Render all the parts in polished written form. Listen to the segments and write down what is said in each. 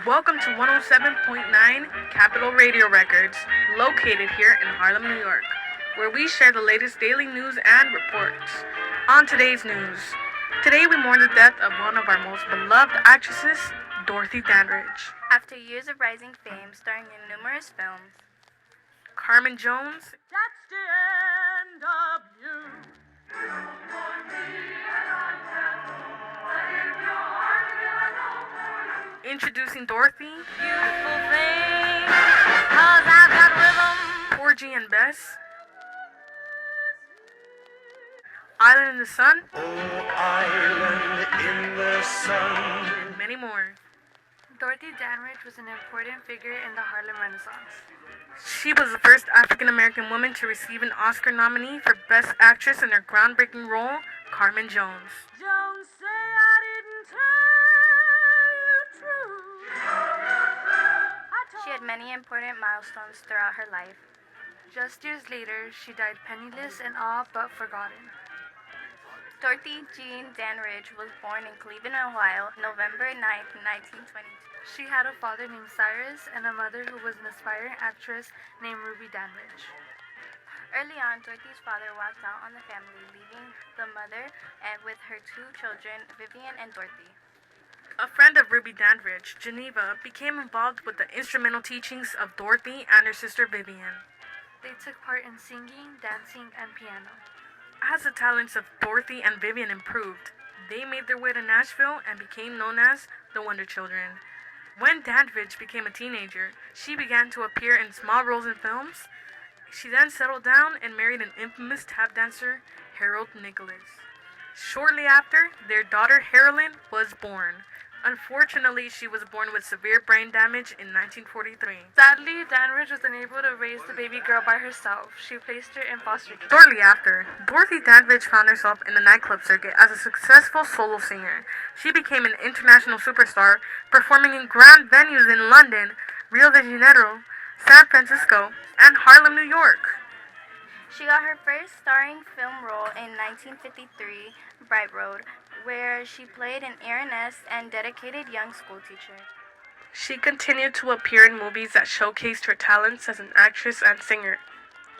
Welcome to 107.9 Capital Radio Records, located here in Harlem, New York, where we share the latest daily news and reports. On today's news, today we mourn the death of one of our most beloved actresses, Dorothy Dandridge. After years of rising fame, starring in numerous films, Carmen Jones, That's the end of you. introducing Dorothy, Beautiful thing, 'cause I've got rhythm. Porgy and Bess, Island in the Sun, Oh, island in the sun. and many more. Dorothy Dandridge was an important figure in the Harlem Renaissance. She was the first African American woman to receive an Oscar nominee for Best Actress in her groundbreaking role, Carmen Jones. Don't say I didn't tell you true. she had many important milestones throughout her life. Just years later, she died penniless and all but forgotten. Dorothy Jean Dandridge was born in Cleveland, Ohio, November 9th, 1922. She had a father named Cyrus and a mother who was an aspiring actress named Ruby Dandridge. Early on, Dorothy's father walked out on the family, leaving the mother and with her two children, Vivian and Dorothy. A friend of Ruby Dandridge, Geneva, became involved with the instrumental teachings of Dorothy and her sister Vivian. They took part in singing, dancing, and piano. As the talents of Dorothy and Vivian improved, they made their way to Nashville and became known as the Wonder Children. When Dandridge became a teenager, she began to appear in small roles in films. She then settled down and married an infamous tap dancer, Harold Nicholas. Shortly after, their daughter Harolyn was born. Unfortunately, she was born with severe brain damage in 1943. Sadly, Dandridge was unable to raise the baby girl by herself. She placed her in foster care. Shortly after, Dorothy Dandridge found herself in the nightclub circuit as a successful solo singer. She became an international superstar, performing in grand venues in London, Rio de Janeiro, San Francisco, and Harlem, New York. She got her first starring film role in 1953, Bright Road, where she played an heiress and dedicated young schoolteacher. She continued to appear in movies that showcased her talents as an actress and singer,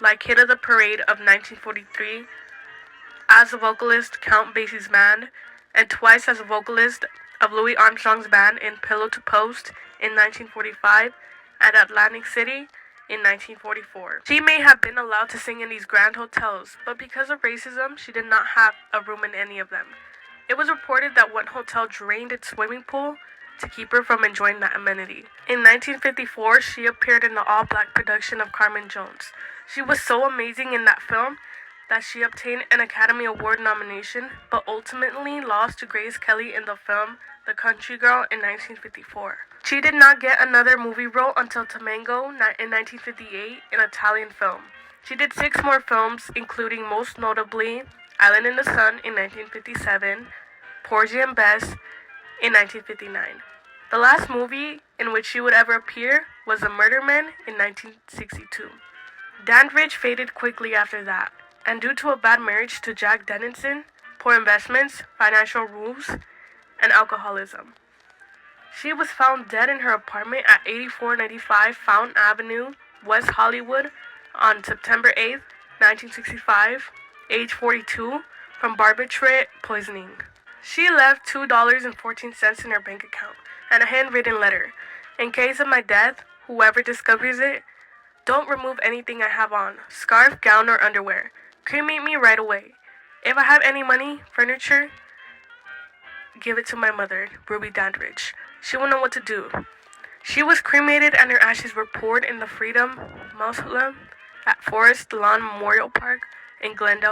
like Hit of the Parade of 1943, as a vocalist Count Basie's band, and twice as a vocalist of Louis Armstrong's band in Pillow to Post in 1945 and Atlantic City in 1944. She may have been allowed to sing in these grand hotels, but because of racism, she did not have a room in any of them. It was reported that one hotel drained its swimming pool to keep her from enjoying that amenity. In 1954, she appeared in the all-black production of Carmen Jones. She was so amazing in that film that she obtained an Academy Award nomination, but ultimately lost to Grace Kelly in the film The Country Girl in 1954. She did not get another movie role until Tamango in 1958, an Italian film. She did 6 more films, including most notably Island in the Sun in 1957, Porgy and Bess in 1959. The last movie in which she would ever appear was The Murder Men in 1962. Dandridge faded quickly after that, and due to a bad marriage to Jack Dennison, poor investments, financial rules, and alcoholism. She was found dead in her apartment at 8495 Fountain Avenue, West Hollywood, on September 8, 1965, age 42, from barbiturate poisoning. She left $2.14 in her bank account and a handwritten letter. In case of my death, whoever discovers it, don't remove anything I have on, scarf, gown, or underwear. Cremate me right away. If I have any money, furniture, give it to my mother, Ruby Dandridge. She will know what to do. She was cremated and her ashes were poured in the Freedom Mausoleum at Forest Lawn Memorial Park in Glendale.